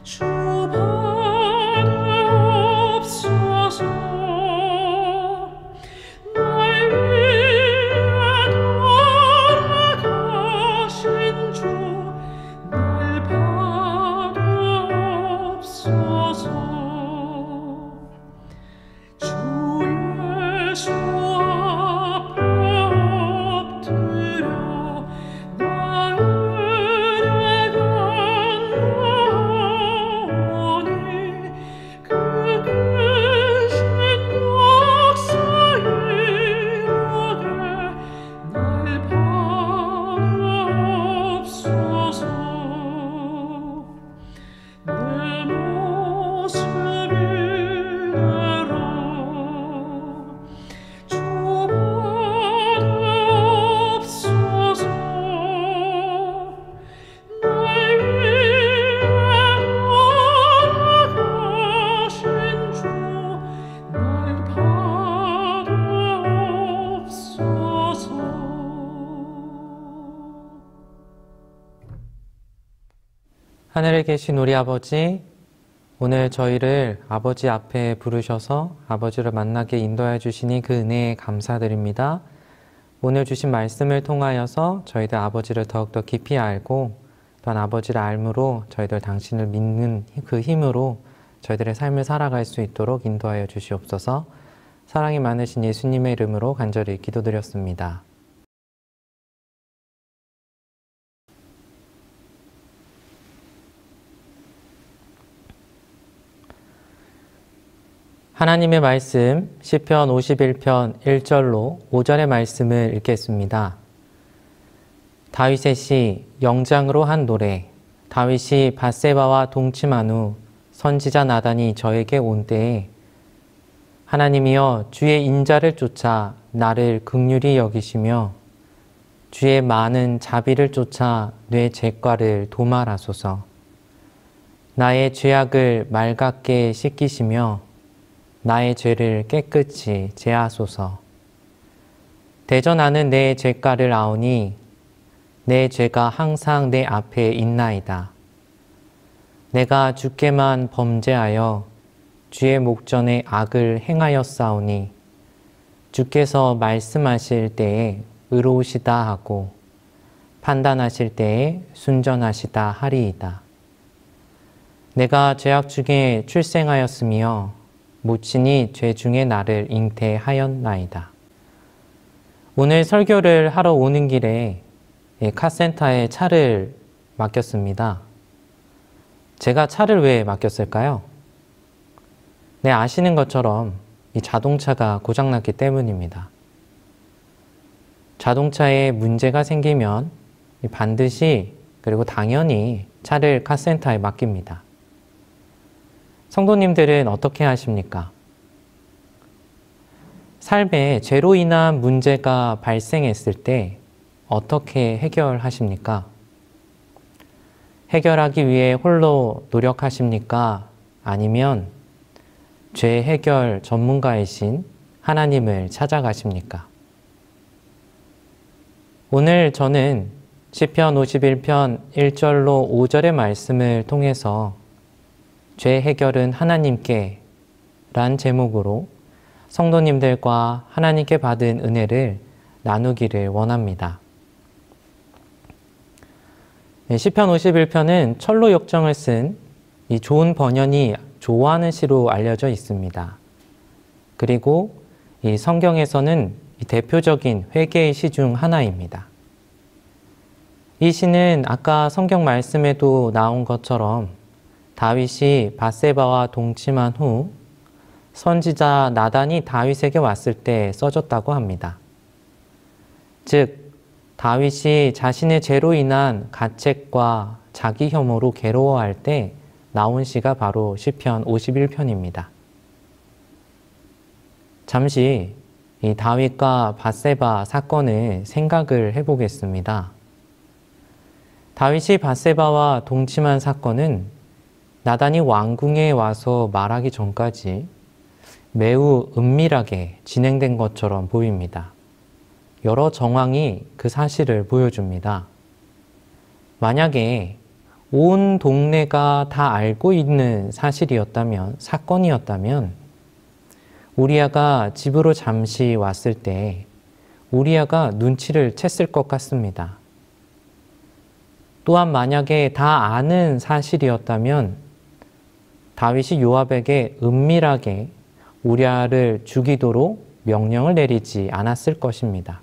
주받옵소서. 날 위해 돌아가신 주, 날 받옵소서. 주 예수 앞에 엎드려 나 은혜 간구하오니, 그 크신 역사 이루되 날 받옵소서. 내 모습 이대로 주 받옵소서. 날 위해 돌아가신 주, 날 받옵소서. 하늘에 계신 우리 아버지, 오늘 저희를 아버지 앞에 부르셔서 아버지를 만나게 인도해 주시니 그 은혜에 감사드립니다. 오늘 주신 말씀을 통하여서 저희들 아버지를 더욱더 깊이 알고, 또한 아버지를 알므로 저희들 당신을 믿는 그 힘으로 저희들의 삶을 살아갈 수 있도록 인도하여 주시옵소서. 사랑이 많으신 예수님의 이름으로 간절히 기도드렸습니다. 하나님의 말씀 시편 51편 1절로 5절의 말씀을 읽겠습니다. 다윗의 시 영장으로 한 노래. 다윗이 밧세바와 동침한 후 선지자 나단이 저에게 온 때에, 하나님이여 주의 인자를 쫓아 나를 긍휼히 여기시며 주의 많은 자비를 쫓아 내 죄과를 도말하소서. 나의 죄악을 맑게 씻기시며 나의 죄를 깨끗이 제하소서. 대저 나는 내 죄가를 아오니 내 죄가 항상 내 앞에 있나이다. 내가 주께만 범죄하여 주의 목전에 악을 행하였사오니 주께서 말씀하실 때에 의로우시다 하고 판단하실 때에 순전하시다 하리이다. 내가 죄악 중에 출생하였으며 모친이 죄 중에 나를 잉태하였나이다. 오늘 설교를 하러 오는 길에 카센터에 차를 맡겼습니다. 제가 차를 왜 맡겼을까요? 네, 아시는 것처럼 이 자동차가 고장났기 때문입니다. 자동차에 문제가 생기면 반드시, 그리고 당연히 차를 카센터에 맡깁니다. 성도님들은 어떻게 하십니까? 삶에 죄로 인한 문제가 발생했을 때 어떻게 해결하십니까? 해결하기 위해 홀로 노력하십니까? 아니면 죄 해결 전문가이신 하나님을 찾아가십니까? 오늘 저는 시편 51편 1절로 5절의 말씀을 통해서 죄 해결은 하나님께 란 제목으로 성도님들과 하나님께 받은 은혜를 나누기를 원합니다. 시편 51편은 철로 역정을 쓴 이 좋은 번연이 좋아하는 시로 알려져 있습니다. 그리고 이 성경에서는 이 대표적인 회개의 시 중 하나입니다. 이 시는 아까 성경 말씀에도 나온 것처럼 다윗이 밧세바와 동침한 후 선지자 나단이 다윗에게 왔을 때 써졌다고 합니다. 즉, 다윗이 자신의 죄로 인한 가책과 자기 혐오로 괴로워할 때 나온 시가 바로 시편 51편입니다. 잠시 이 다윗과 밧세바 사건을 생각을 해보겠습니다. 다윗이 밧세바와 동침한 사건은 나단이 왕궁에 와서 말하기 전까지 매우 은밀하게 진행된 것처럼 보입니다. 여러 정황이 그 사실을 보여줍니다. 만약에 온 동네가 다 알고 있는 사건이었다면 우리아가 집으로 잠시 왔을 때 우리아가 눈치를 챘을 것 같습니다. 또한 만약에 다 아는 사실이었다면 다윗이 요압에게 은밀하게 우리아를 죽이도록 명령을 내리지 않았을 것입니다.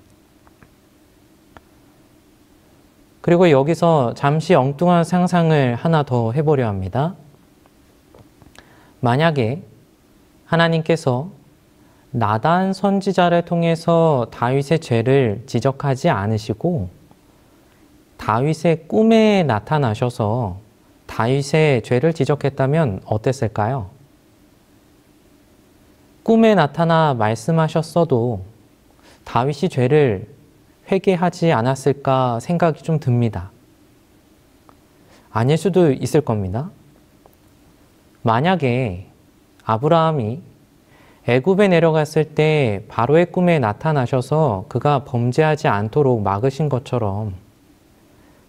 그리고 여기서 잠시 엉뚱한 상상을 하나 더 해보려 합니다. 만약에 하나님께서 나단 선지자를 통해서 다윗의 죄를 지적하지 않으시고 다윗의 꿈에 나타나셔서 다윗의 죄를 지적했다면 어땠을까요? 꿈에 나타나 말씀하셨어도 다윗이 죄를 회개하지 않았을까 생각이 좀 듭니다. 아닐 수도 있을 겁니다. 만약에 아브라함이 애굽에 내려갔을 때 바로의 꿈에 나타나셔서 그가 범죄하지 않도록 막으신 것처럼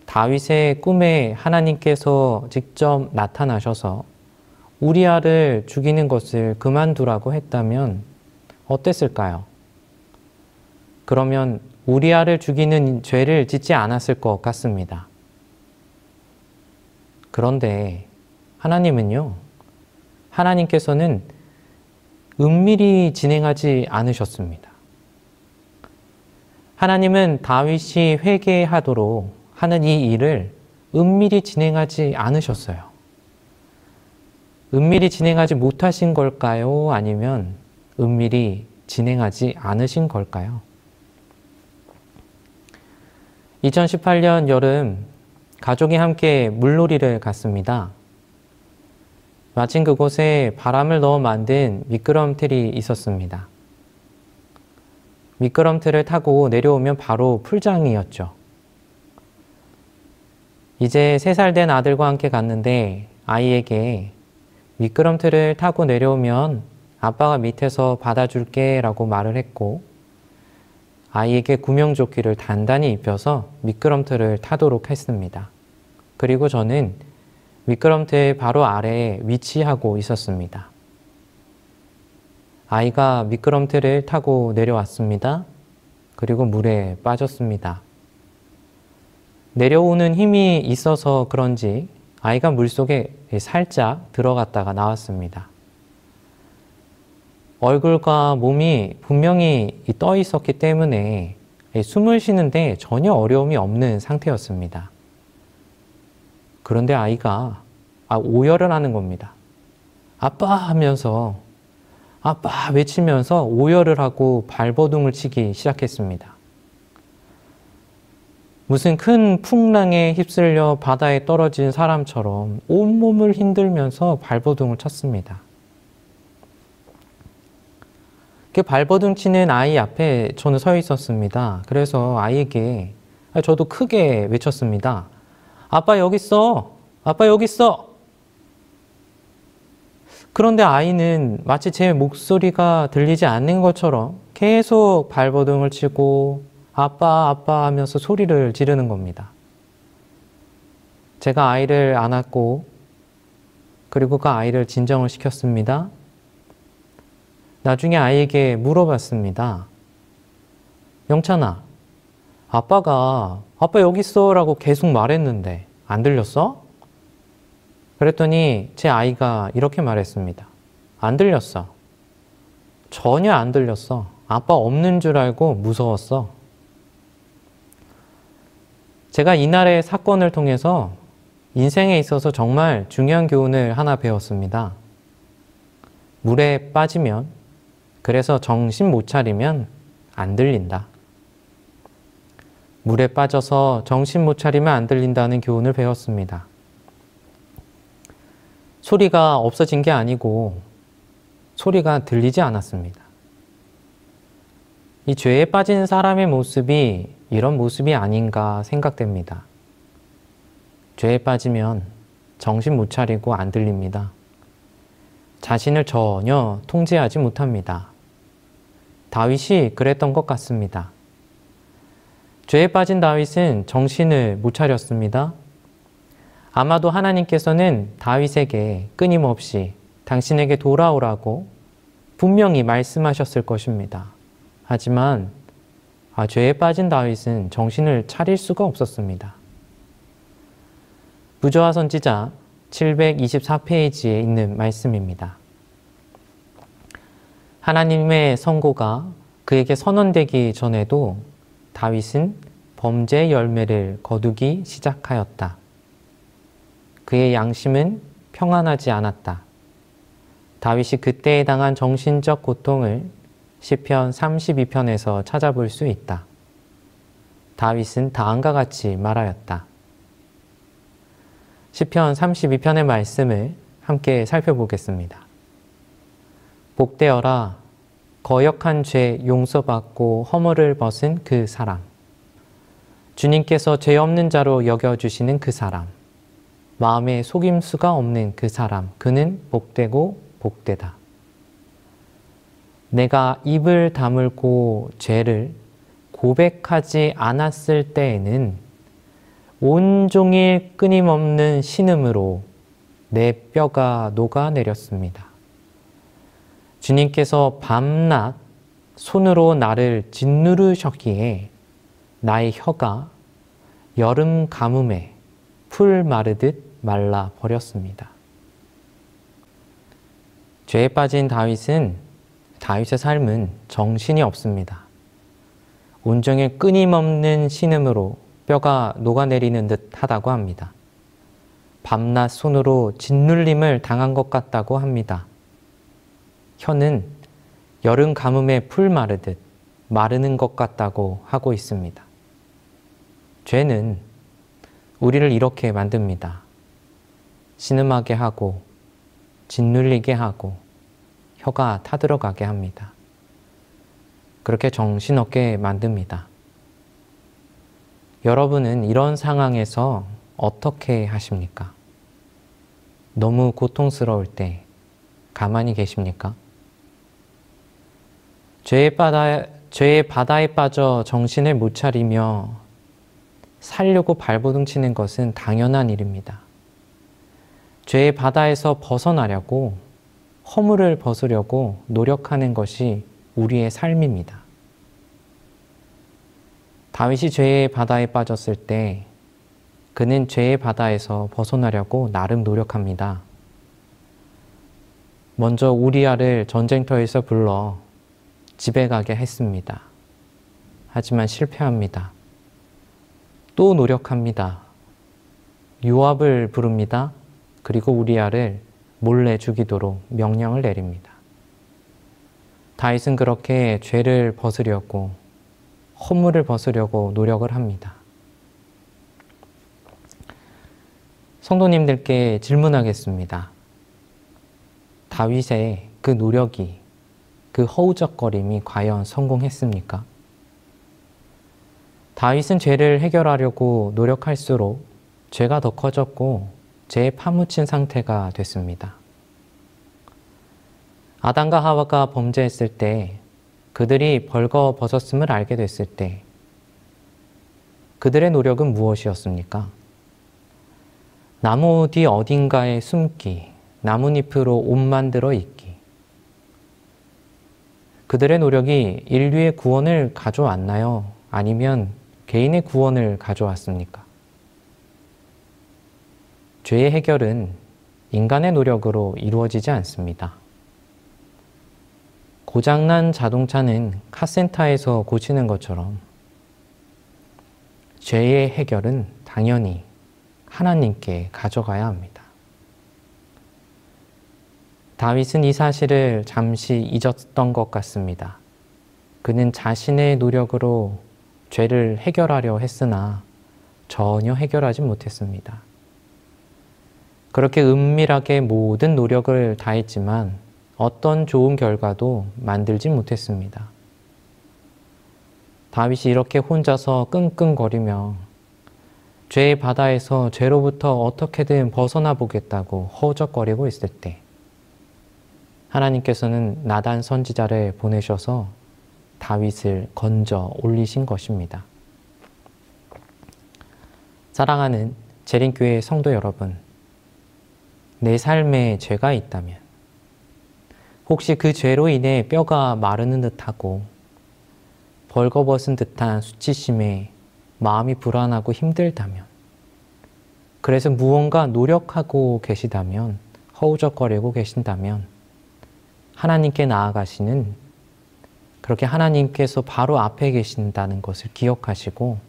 다윗의 꿈에 하나님께서 직접 나타나셔서 우리아를 죽이는 것을 그만두라고 했다면 어땠을까요? 그러면 우리아를 죽이는 죄를 짓지 않았을 것 같습니다. 그런데 하나님께서는 은밀히 진행하지 않으셨습니다. 하나님은 다윗이 회개하도록 하는 이 일을 은밀히 진행하지 않으셨어요. 은밀히 진행하지 못하신 걸까요? 아니면 은밀히 진행하지 않으신 걸까요? 2018년 여름 가족이 함께 물놀이를 갔습니다. 마침 그곳에 바람을 넣어 만든 미끄럼틀이 있었습니다. 미끄럼틀을 타고 내려오면 바로 풀장이었죠. 이제 3살 된 아들과 함께 갔는데 아이에게 미끄럼틀을 타고 내려오면 아빠가 밑에서 받아줄게 라고 말을 했고 아이에게 구명조끼를 단단히 입혀서 미끄럼틀을 타도록 했습니다. 그리고 저는 미끄럼틀 바로 아래에 위치하고 있었습니다. 아이가 미끄럼틀을 타고 내려왔습니다. 그리고 물에 빠졌습니다. 내려오는 힘이 있어서 그런지 아이가 물속에 살짝 들어갔다가 나왔습니다. 얼굴과 몸이 분명히 떠 있었기 때문에 숨을 쉬는데 전혀 어려움이 없는 상태였습니다. 그런데 아이가 오열을 하는 겁니다. 아빠 하면서 아빠 외치면서 오열을 하고 발버둥을 치기 시작했습니다. 무슨 큰 풍랑에 휩쓸려 바다에 떨어진 사람처럼 온몸을 흔들면서 발버둥을 쳤습니다. 그 발버둥 치는 아이 앞에 저는 서 있었습니다. 그래서 아이에게 저도 크게 외쳤습니다. 아빠 여기 있어! 아빠 여기 있어! 그런데 아이는 마치 제 목소리가 들리지 않는 것처럼 계속 발버둥을 치고 아빠 아빠 하면서 소리를 지르는 겁니다. 제가 아이를 안았고 그리고 그 아이를 진정을 시켰습니다. 나중에 아이에게 물어봤습니다. 영찬아, 아빠가 아빠 여기 있어 라고 계속 말했는데 안 들렸어? 그랬더니 제 아이가 이렇게 말했습니다. 안 들렸어. 전혀 안 들렸어. 아빠 없는 줄 알고 무서웠어. 제가 이날의 사건을 통해서 인생에 있어서 정말 중요한 교훈을 하나 배웠습니다. 물에 빠지면, 그래서 정신 못 차리면 안 들린다. 물에 빠져서 정신 못 차리면 안 들린다는 교훈을 배웠습니다. 소리가 없어진 게 아니고 소리가 들리지 않았습니다. 이 죄에 빠진 사람의 모습이 이런 모습이 아닌가 생각됩니다. 죄에 빠지면 정신 못 차리고 안 들립니다. 자신을 전혀 통제하지 못합니다. 다윗이 그랬던 것 같습니다. 죄에 빠진 다윗은 정신을 못 차렸습니다. 아마도 하나님께서는 다윗에게 끊임없이 당신에게 돌아오라고 분명히 말씀하셨을 것입니다. 하지만 죄에 빠진 다윗은 정신을 차릴 수가 없었습니다. 부조화 선지자 724페이지에 있는 말씀입니다. 하나님의 선고가 그에게 선언되기 전에도 다윗은 범죄의 열매를 거두기 시작하였다. 그의 양심은 평안하지 않았다. 다윗이 그때에 당한 정신적 고통을 시편 32편에서 찾아볼 수 있다. 다윗은 다음과 같이 말하였다. 시편 32편의 말씀을 함께 살펴보겠습니다. 복되어라 거역한 죄 용서받고 허물을 벗은 그 사람. 주님께서 죄 없는 자로 여겨주시는 그 사람. 마음에 속임수가 없는 그 사람. 그는 복되고 복되다. 내가 입을 다물고 죄를 고백하지 않았을 때에는 온종일 끊임없는 신음으로 내 뼈가 녹아내렸습니다. 주님께서 밤낮 손으로 나를 짓누르셨기에 나의 혀가 여름 가뭄에 풀 마르듯 말라 버렸습니다. 죄에 빠진 다윗의 삶은 정신이 없습니다. 온종일 끊임없는 신음으로 뼈가 녹아내리는 듯 하다고 합니다. 밤낮 손으로 짓눌림을 당한 것 같다고 합니다. 혀는 여름 가뭄에 풀 마르듯 마르는 것 같다고 하고 있습니다. 죄는 우리를 이렇게 만듭니다. 신음하게 하고 짓눌리게 하고 혀가 타들어가게 합니다. 그렇게 정신없게 만듭니다. 여러분은 이런 상황에서 어떻게 하십니까? 너무 고통스러울 때 가만히 계십니까? 죄의 바다에 빠져 정신을 못 차리며 살려고 발버둥 치는 것은 당연한 일입니다. 죄의 바다에서 벗어나려고 허물을 벗으려고 노력하는 것이 우리의 삶입니다. 다윗이 죄의 바다에 빠졌을 때 그는 죄의 바다에서 벗어나려고 나름 노력합니다. 먼저 우리아를 전쟁터에서 불러 집에 가게 했습니다. 하지만 실패합니다. 또 노력합니다. 요압을 부릅니다. 그리고 우리아를 몰래 죽이도록 명령을 내립니다. 다윗은 그렇게 죄를 벗으려고 허물을 벗으려고 노력을 합니다. 성도님들께 질문하겠습니다. 다윗의 그 노력이, 그 허우적거림이 과연 성공했습니까? 다윗은 죄를 해결하려고 노력할수록 죄가 더 커졌고 죄에 파묻힌 상태가 됐습니다. 아담과 하와가 범죄했을 때, 그들이 벌거벗었음을 알게 됐을 때 그들의 노력은 무엇이었습니까? 나무 뒤 어딘가에 숨기, 나뭇잎으로 옷 만들어 입기. 그들의 노력이 인류의 구원을 가져왔나요? 아니면 개인의 구원을 가져왔습니까? 죄의 해결은 인간의 노력으로 이루어지지 않습니다. 고장난 자동차는 카센터에서 고치는 것처럼 죄의 해결은 당연히 하나님께 가져가야 합니다. 다윗은 이 사실을 잠시 잊었던 것 같습니다. 그는 자신의 노력으로 죄를 해결하려 했으나 전혀 해결하지 못했습니다. 그렇게 은밀하게 모든 노력을 다했지만 어떤 좋은 결과도 만들지 못했습니다. 다윗이 이렇게 혼자서 끙끙거리며 죄의 바다에서 죄로부터 어떻게든 벗어나 보겠다고 허우적거리고 있을 때 하나님께서는 나단 선지자를 보내셔서 다윗을 건져 올리신 것입니다. 사랑하는 재림교회 성도 여러분, 내 삶에 죄가 있다면, 혹시 그 죄로 인해 뼈가 마르는 듯하고 벌거벗은 듯한 수치심에 마음이 불안하고 힘들다면, 그래서 무언가 노력하고 계시다면, 허우적거리고 계신다면 하나님께 나아가시는, 그렇게 하나님께서 바로 앞에 계신다는 것을 기억하시고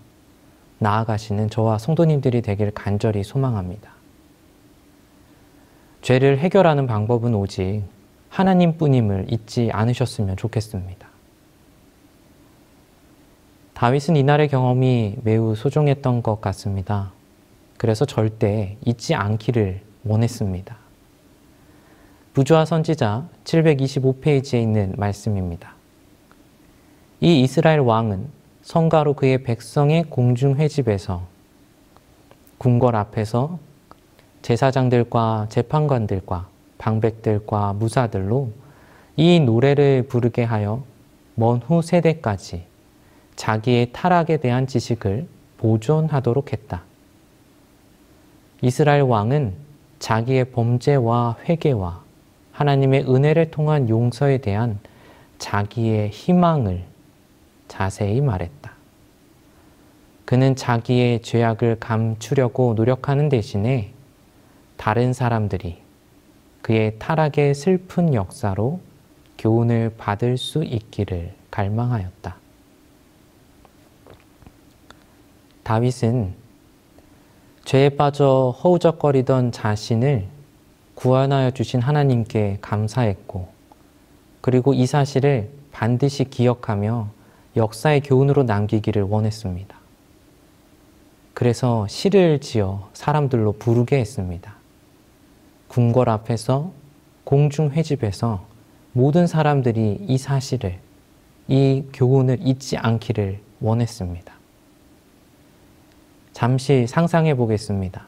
나아가시는 저와 성도님들이 되기를 간절히 소망합니다. 죄를 해결하는 방법은 오직 하나님뿐임을 잊지 않으셨으면 좋겠습니다. 다윗은 이날의 경험이 매우 소중했던 것 같습니다. 그래서 절대 잊지 않기를 원했습니다. 부조화 선지자 725페이지에 있는 말씀입니다. 이 이스라엘 왕은 성가로 그의 백성의 공중회집에서 궁궐 앞에서 제사장들과 재판관들과 방백들과 무사들로 이 노래를 부르게 하여 먼 후 세대까지 자기의 타락에 대한 지식을 보존하도록 했다. 이스라엘 왕은 자기의 범죄와 회개와 하나님의 은혜를 통한 용서에 대한 자기의 희망을 자세히 말했다. 그는 자기의 죄악을 감추려고 노력하는 대신에 다른 사람들이 그의 타락의 슬픈 역사로 교훈을 받을 수 있기를 갈망하였다. 다윗은 죄에 빠져 허우적거리던 자신을 구원하여 주신 하나님께 감사했고, 그리고 이 사실을 반드시 기억하며 역사의 교훈으로 남기기를 원했습니다. 그래서 시를 지어 사람들로 부르게 했습니다. 궁궐 앞에서, 공중회집에서 모든 사람들이 이 사실을, 이 교훈을 잊지 않기를 원했습니다. 잠시 상상해 보겠습니다.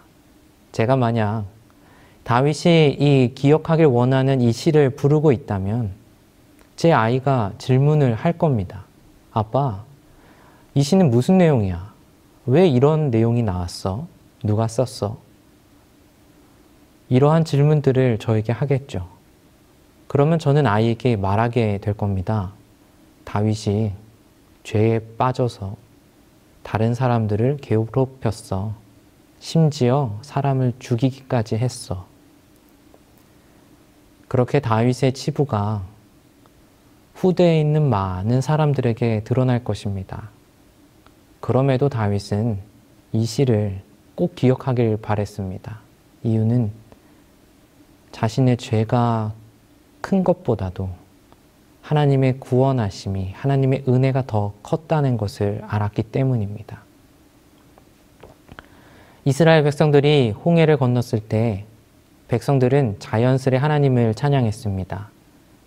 제가 만약 다윗이 이 기억하길 원하는 이 시를 부르고 있다면 제 아이가 질문을 할 겁니다. 아빠, 이 시는 무슨 내용이야? 왜 이런 내용이 나왔어? 누가 썼어? 이러한 질문들을 저에게 하겠죠. 그러면 저는 아이에게 말하게 될 겁니다. 다윗이 죄에 빠져서 다른 사람들을 괴롭혔어. 심지어 사람을 죽이기까지 했어. 그렇게 다윗의 치부가 후대에 있는 많은 사람들에게 드러날 것입니다. 그럼에도 다윗은 이 시를 꼭 기억하길 바랬습니다. 이유는 자신의 죄가 큰 것보다도 하나님의 구원하심이, 하나님의 은혜가 더 컸다는 것을 알았기 때문입니다. 이스라엘 백성들이 홍해를 건넜을 때 백성들은 자연스레 하나님을 찬양했습니다.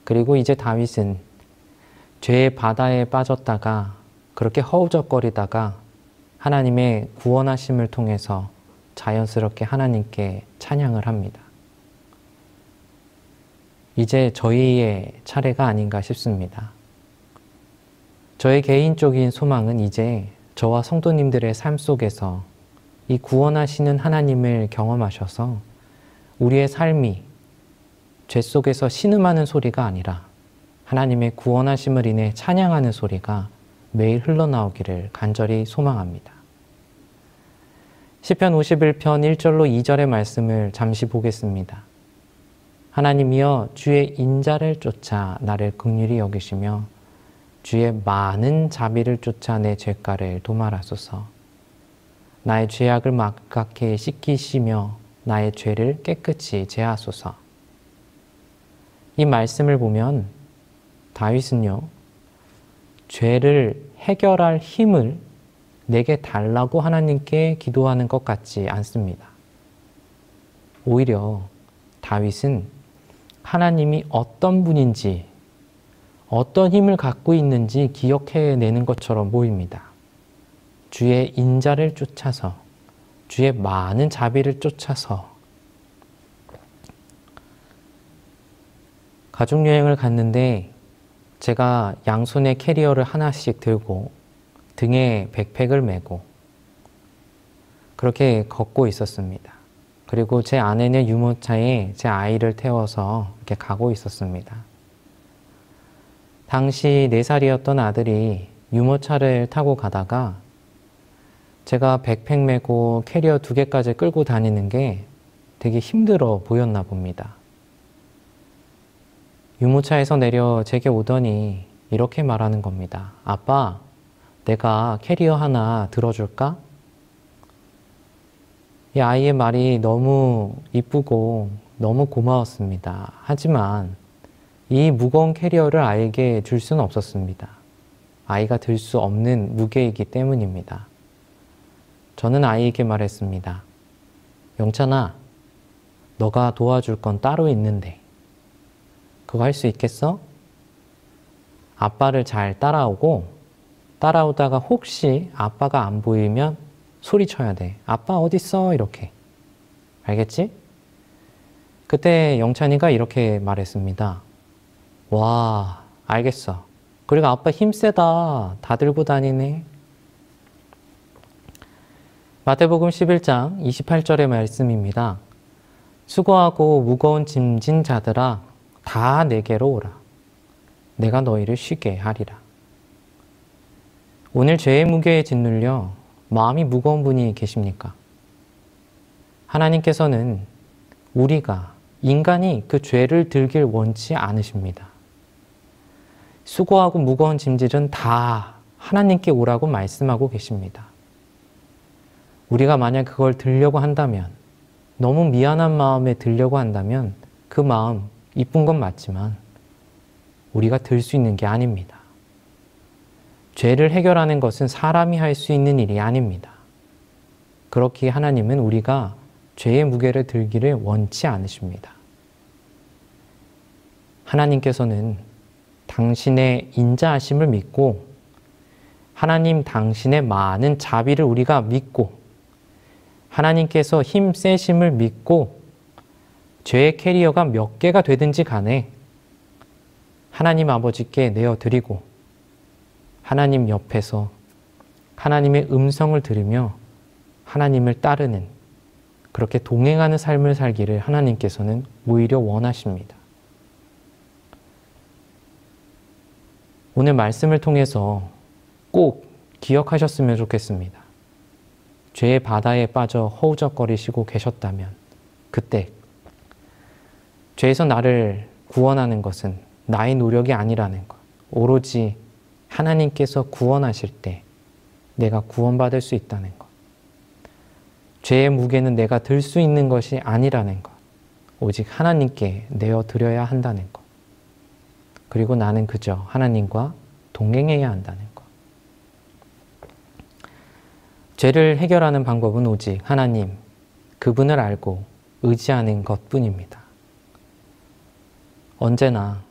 그리고 이제 다윗은 죄의 바다에 빠졌다가 그렇게 허우적거리다가 하나님의 구원하심을 통해서 자연스럽게 하나님께 찬양을 합니다. 이제 저희의 차례가 아닌가 싶습니다. 저의 개인적인 소망은 이제 저와 성도님들의 삶 속에서 이 구원하시는 하나님을 경험하셔서 우리의 삶이 죄 속에서 신음하는 소리가 아니라 하나님의 구원하심을 인해 찬양하는 소리가 매일 흘러나오기를 간절히 소망합니다. 시편 51편 1절로 2절의 말씀을 잠시 보겠습니다. 하나님이여 주의 인자를 쫓아 나를 긍휼히 여기시며 주의 많은 자비를 쫓아 내 죄가를 도말하소서. 나의 죄악을 막갛게 씻기시며 나의 죄를 깨끗이 제하소서. 이 말씀을 보면 다윗은요, 죄를 해결할 힘을 내게 달라고 하나님께 기도하는 것 같지 않습니다. 오히려 다윗은 하나님이 어떤 분인지, 어떤 힘을 갖고 있는지 기억해내는 것처럼 보입니다. 주의 인자를 쫓아서, 주의 많은 자비를 쫓아서. 가족여행을 갔는데 제가 양손에 캐리어를 하나씩 들고 등에 백팩을 메고 그렇게 걷고 있었습니다. 그리고 제 아내는 유모차에 제 아이를 태워서 이렇게 가고 있었습니다. 당시 4살이었던 아들이 유모차를 타고 가다가 제가 백팩 메고 캐리어 2개까지 끌고 다니는 게 되게 힘들어 보였나 봅니다. 유모차에서 내려 제게 오더니 이렇게 말하는 겁니다. 아빠, 내가 캐리어 하나 들어줄까? 이 아이의 말이 너무 이쁘고 너무 고마웠습니다. 하지만 이 무거운 캐리어를 아이에게 줄 수는 없었습니다. 아이가 들 수 없는 무게이기 때문입니다. 저는 아이에게 말했습니다. 영찬아, 너가 도와줄 건 따로 있는데 그거 할 수 있겠어? 아빠를 잘 따라오고 따라오다가 혹시 아빠가 안 보이면 소리쳐야 돼. 아빠 어딨어? 이렇게. 알겠지? 그때 영찬이가 이렇게 말했습니다. 와, 알겠어. 그리고 아빠 힘세다. 다 들고 다니네. 마태복음 11장 28절의 말씀입니다. 수고하고 무거운 짐진 자들아 다 내게로 오라. 내가 너희를 쉬게 하리라. 오늘 죄의 무게에 짓눌려 마음이 무거운 분이 계십니까? 하나님께서는 우리가 인간이 그 죄를 들길 원치 않으십니다. 수고하고 무거운 짐질은 다 하나님께 오라고 말씀하고 계십니다. 우리가 만약 그걸 들려고 한다면, 너무 미안한 마음에 들려고 한다면 그 마음 이쁜 건 맞지만 우리가 들 수 있는 게 아닙니다. 죄를 해결하는 것은 사람이 할 수 있는 일이 아닙니다. 그렇기에 하나님은 우리가 죄의 무게를 들기를 원치 않으십니다. 하나님께서는 당신의 인자하심을 믿고 하나님 당신의 많은 자비를 우리가 믿고 하나님께서 힘 세심을 믿고 죄의 캐리어가 몇 개가 되든지 간에 하나님 아버지께 내어드리고 하나님 옆에서 하나님의 음성을 들으며 하나님을 따르는 그렇게 동행하는 삶을 살기를 하나님께서는 오히려 원하십니다. 오늘 말씀을 통해서 꼭 기억하셨으면 좋겠습니다. 죄의 바다에 빠져 허우적거리시고 계셨다면 그때 죄에서 나를 구원하는 것은 나의 노력이 아니라는 것, 오로지 하나님께서 구원하실 때 내가 구원받을 수 있다는 것, 죄의 무게는 내가 들 수 있는 것이 아니라는 것, 오직 하나님께 내어드려야 한다는 것, 그리고 나는 그저 하나님과 동행해야 한다는 것. 죄를 해결하는 방법은 오직 하나님, 그분을 알고 의지하는 것뿐입니다. 언제나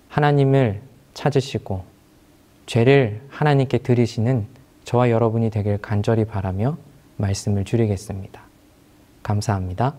하나님을 찾으시고 죄를 하나님께 드리시는 저와 여러분이 되길 간절히 바라며 말씀을 줄이겠습니다. 감사합니다.